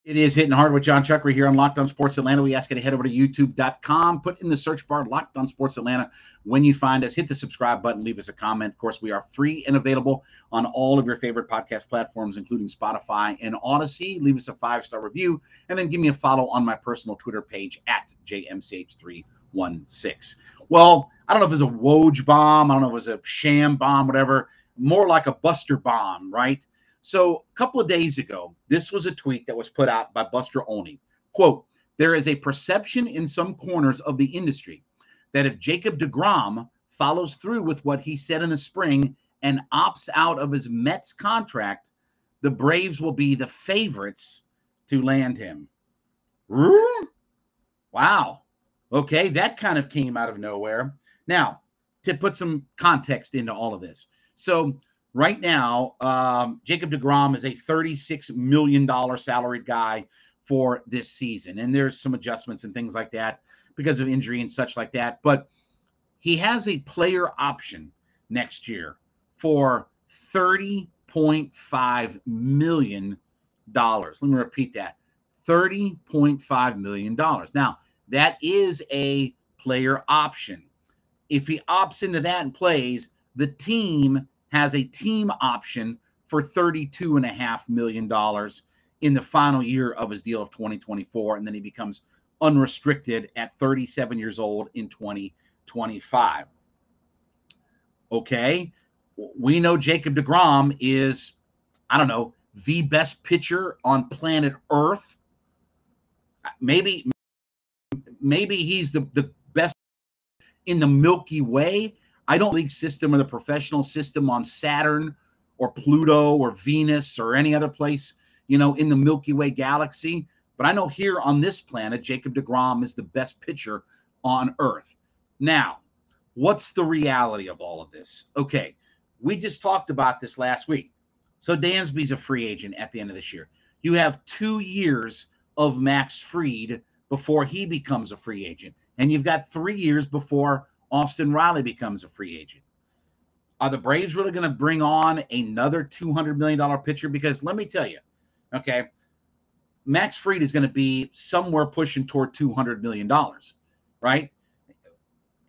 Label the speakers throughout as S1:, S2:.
S1: It is Hitting Hard with Jon Chuckery here on Locked On Sports Atlanta. We ask you to head over to youtube.com, put in the search bar Locked On Sports Atlanta. When you find us, hit the subscribe button, leave us a comment. Of course, we are free and available on all of your favorite podcast platforms, including Spotify and Odyssey. Leave us a 5-star review, and then give me a follow on my personal Twitter page at JMCH316. Well, I don't know if it was a Woj bomb. I don't know if it was a sham bomb, whatever. More like a Buster bomb, right? So a couple of days ago, this was a tweet that was put out by Buster Olney. Quote, there is a perception in some corners of the industry that if Jacob DeGrom follows through with what he said in the spring and opts out of his Mets contract, the Braves will be the favorites to land him. Wow. Okay, that kind of came out of nowhere. Now, to put some context into all of this. So right now, Jacob DeGrom is a $36 million salaried guy for this season. And there's some adjustments and things like that because of injury and such like that. But he has a player option next year for $30.5 million. Let me repeat that. $30.5 million. Now, that is a player option. If he opts into that and plays, the team has a team option for $32.5 million in the final year of his deal of 2024, and then he becomes unrestricted at 37 years old in 2025. Okay, we know Jacob DeGrom is, I don't know, the best pitcher on planet Earth. Maybe he's the best in the Milky Way. I don't league system or the professional system on Saturn or Pluto or Venus or any other place, in the Milky Way galaxy. But I know here on this planet, Jacob DeGrom is the best pitcher on Earth. Now, what's the reality of all of this? Okay, we just talked about this last week. So Dansby's a free agent at the end of this year. You have 2 years of Max Fried before he becomes a free agent. And you've got 3 years before Austin Riley becomes a free agent. Are the Braves really going to bring on another $200 million pitcher? Because let me tell you, okay, Max Fried is going to be somewhere pushing toward $200 million, right?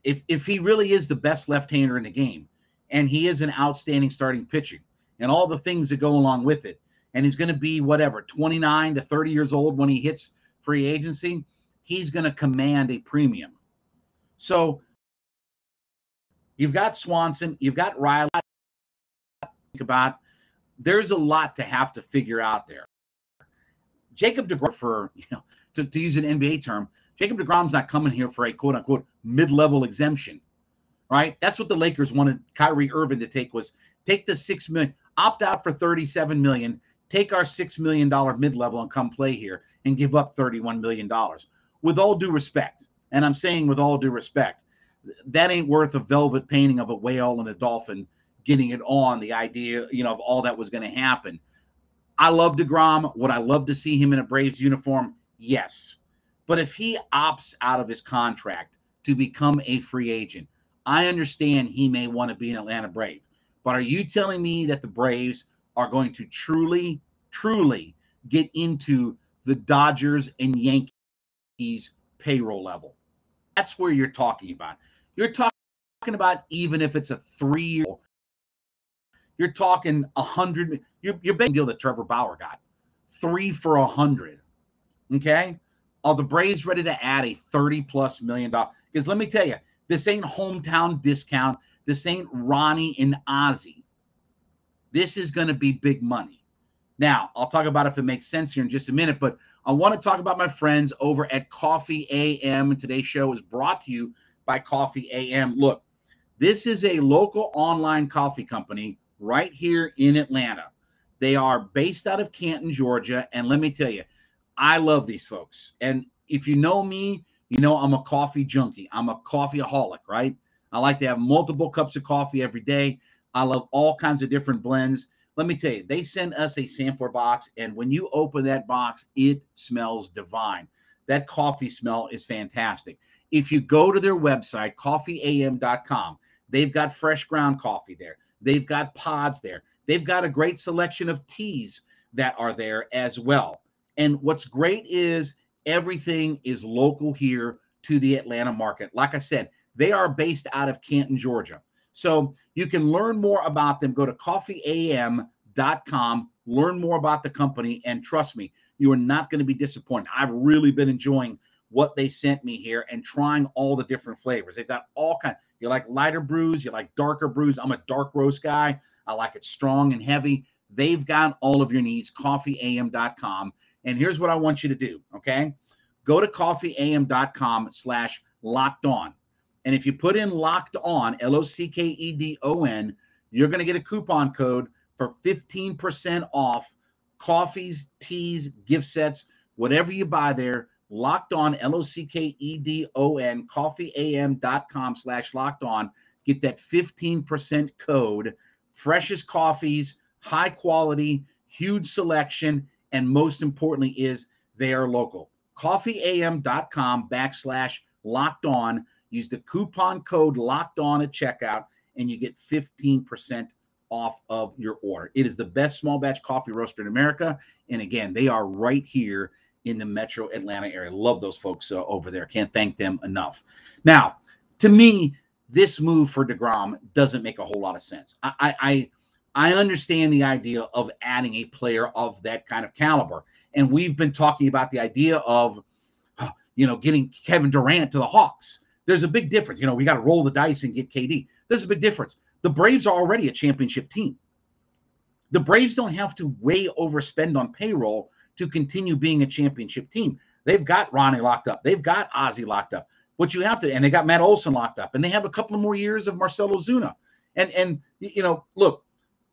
S1: If he really is the best left-hander in the game, and he is an outstanding starting pitcher, and all the things that go along with it, and he's going to be, 29 to 30 years old when he hits free agency, he's going to command a premium. So you've got Swanson, you've got Riley. There's a lot to have to figure out there. Jacob DeGrom, to use an NBA term, Jacob DeGrom's not coming here for a quote unquote mid-level exemption, right? That's what the Lakers wanted Kyrie Irving to take, was take the $6 million, opt out for $37 million, take our $6 million mid-level and come play here and give up $31 million. With all due respect, and I'm saying with all due respect, that ain't worth a velvet painting of a whale and a dolphin getting it on, the idea, of all that was going to happen. I love DeGrom. Would I love to see him in a Braves uniform? Yes. But if he opts out of his contract to become a free agent, I understand he may want to be an Atlanta Brave. But are you telling me that the Braves are going to truly, truly get into the Dodgers and Yankees payroll level? That's where you're talking about. You're talking about, even if it's a 3-year, you're talking 100. You're betting deal that Trevor Bauer got 3 for 100. Okay, are the Braves ready to add a $30+ million? Because let me tell you, this ain't hometown discount. This ain't Ronnie and Ozzie. This is going to be big money. Now, I'll talk about if it makes sense here in just a minute, but I want to talk about my friends over at Coffee AM. Today's show is brought to you by Coffee AM. Look, this is a local online coffee company right here in Atlanta. They are based out of Canton, Georgia, and let me tell you, I love these folks. And if you know me, you know I'm a coffee junkie. I'm a coffeeaholic, right? I like to have multiple cups of coffee every day. I love all kinds of different blends. Let me tell you, they send us a sampler box, and when you open that box, it smells divine. That coffee smell is fantastic. If you go to their website, coffeeam.com, they've got fresh ground coffee there. They've got pods there. They've got a great selection of teas that are there as well. And what's great is everything is local here to the Atlanta market. Like I said, they are based out of Canton, Georgia. So you can learn more about them. Go to coffeeam.com, learn more about the company, and trust me, you are not going to be disappointed. I've really been enjoying what they sent me here and trying all the different flavors. They've got all kinds. You like lighter brews, you like darker brews. I'm a dark roast guy. I like it strong and heavy. They've got all of your needs, coffeeam.com. And here's what I want you to do, okay? Go to coffeeam.com/locked on. And if you put in locked on, LOCKEDON, you're going to get a coupon code for 15% off coffees, teas, gift sets, whatever you buy there. Locked on, LOCKEDON, coffeeam.com/locked on. Get that 15% code. Freshest coffees, high quality, huge selection, and most importantly is they are local. coffeeam.com/locked on. Use the coupon code locked on at checkout, and you get 15% off of your order. It is the best small batch coffee roaster in America. And again, they are right here in the metro Atlanta area. Love those folks over there. Can't thank them enough. Now, to me, this move for DeGrom doesn't make a whole lot of sense. I understand the idea of adding a player of that kind of caliber. And we've been talking about the idea of, getting Kevin Durant to the Hawks. There's a big difference. We got to roll the dice and get KD. There's a big difference. The Braves are already a championship team. The Braves don't have to way overspend on payroll to continue being a championship team. They've got Ronnie locked up. They've got Ozzie locked up. What you have to, and they got Matt Olson locked up, and they have a couple of more years of Marcell Ozuna. And look,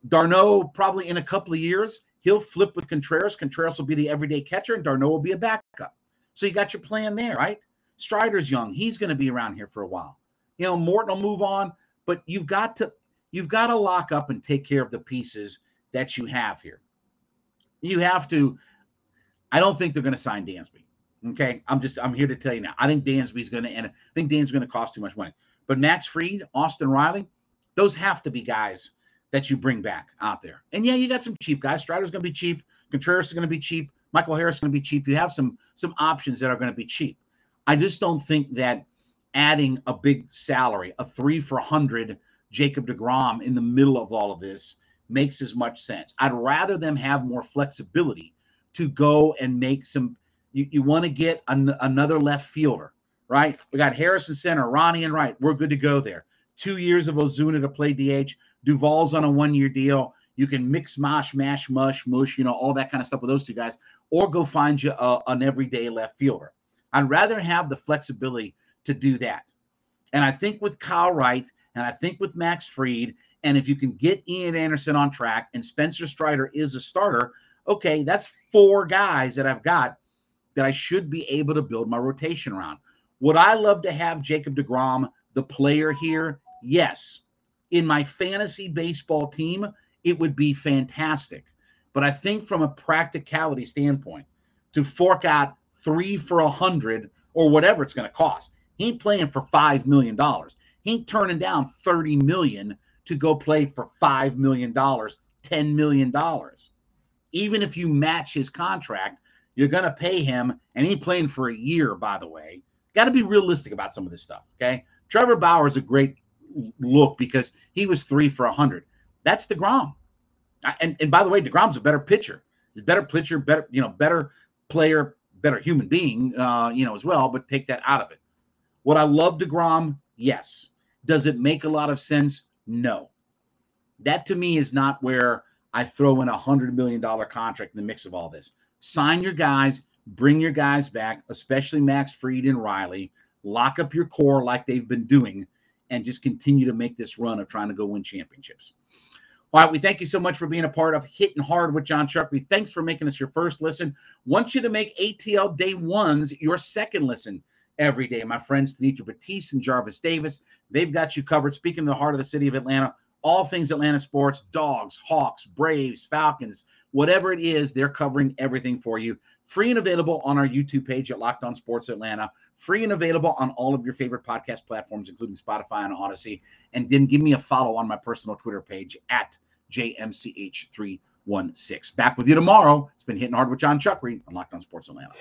S1: Darno probably in a couple of years, he'll flip with Contreras. Contreras will be the everyday catcher, and Darno will be a backup. So you got your plan there, right? Strider's young. He's going to be around here for a while. Morton will move on, but you've got to lock up and take care of the pieces that you have here. You have to. I don't think they're going to sign Dansby. Okay, I'm here to tell you now. I think Dansby's going to, and I think Dansby's going to cost too much money. But Max Fried, Austin Riley, those have to be guys that you bring back out there. And yeah, you got some cheap guys. Strider's going to be cheap. Contreras is going to be cheap. Michael Harris is going to be cheap. You have some options that are going to be cheap. I just don't think that adding a big salary, a 3 for $100 Jacob DeGrom in the middle of all of this makes as much sense. I'd rather them have more flexibility to go and make some. You want to get another left fielder, right? We got Harris in center, Ronnie in right. We're good to go there. 2 years of Ozuna to play DH. Duvall's on a 1-year deal. You can mix, mash, mush, all that kind of stuff with those two guys, or go find you an everyday left fielder. I'd rather have the flexibility to do that. And I think with Kyle Wright, and I think with Max Fried, and if you can get Ian Anderson on track and Spencer Strider is a starter, okay, that's 4 guys that I've got that I should be able to build my rotation around. Would I love to have Jacob DeGrom, the player here? Yes. In my fantasy baseball team, it would be fantastic. But I think from a practicality standpoint, to fork out 3 for $100 or whatever it's going to cost, he ain't playing for $5 million. He ain't turning down $30 million to go play for $5 million, $10 million. Even if you match his contract, you're going to pay him, and he ain't playing for a year, by the way. Got to be realistic about some of this stuff, okay? Trevor Bauer is a great look because he was 3 for $100. That's DeGrom. And by the way, DeGrom's a better pitcher. He's a better pitcher, better player, better human being, as well, but take that out of it. Would I love DeGrom? Yes. Does it make a lot of sense? No. That to me is not where I throw in a $100 million contract in the mix of all this. Sign your guys, bring your guys back, especially Max Fried and Riley. Lock up your core like they've been doing, and just continue to make this run of trying to go win championships. All right, we thank you so much for being a part of Hittin' Hard with Jon Chuckery. Thanks for making us your first listen. Want you to make ATL Day 1s your second listen every day. My friends, Tanitra Batiste and Jarvis Davis, they've got you covered. Speaking of the heart of the city of Atlanta, all things Atlanta sports, Dogs, Hawks, Braves, Falcons, whatever it is, they're covering everything for you. Free and available on our YouTube page at Locked On Sports Atlanta. Free and available on all of your favorite podcast platforms, including Spotify and Odyssey. And then give me a follow on my personal Twitter page at JMCH3 Back with you tomorrow. It's been Hitting Hard with Jon Chuckery on Locked On Sports Atlanta.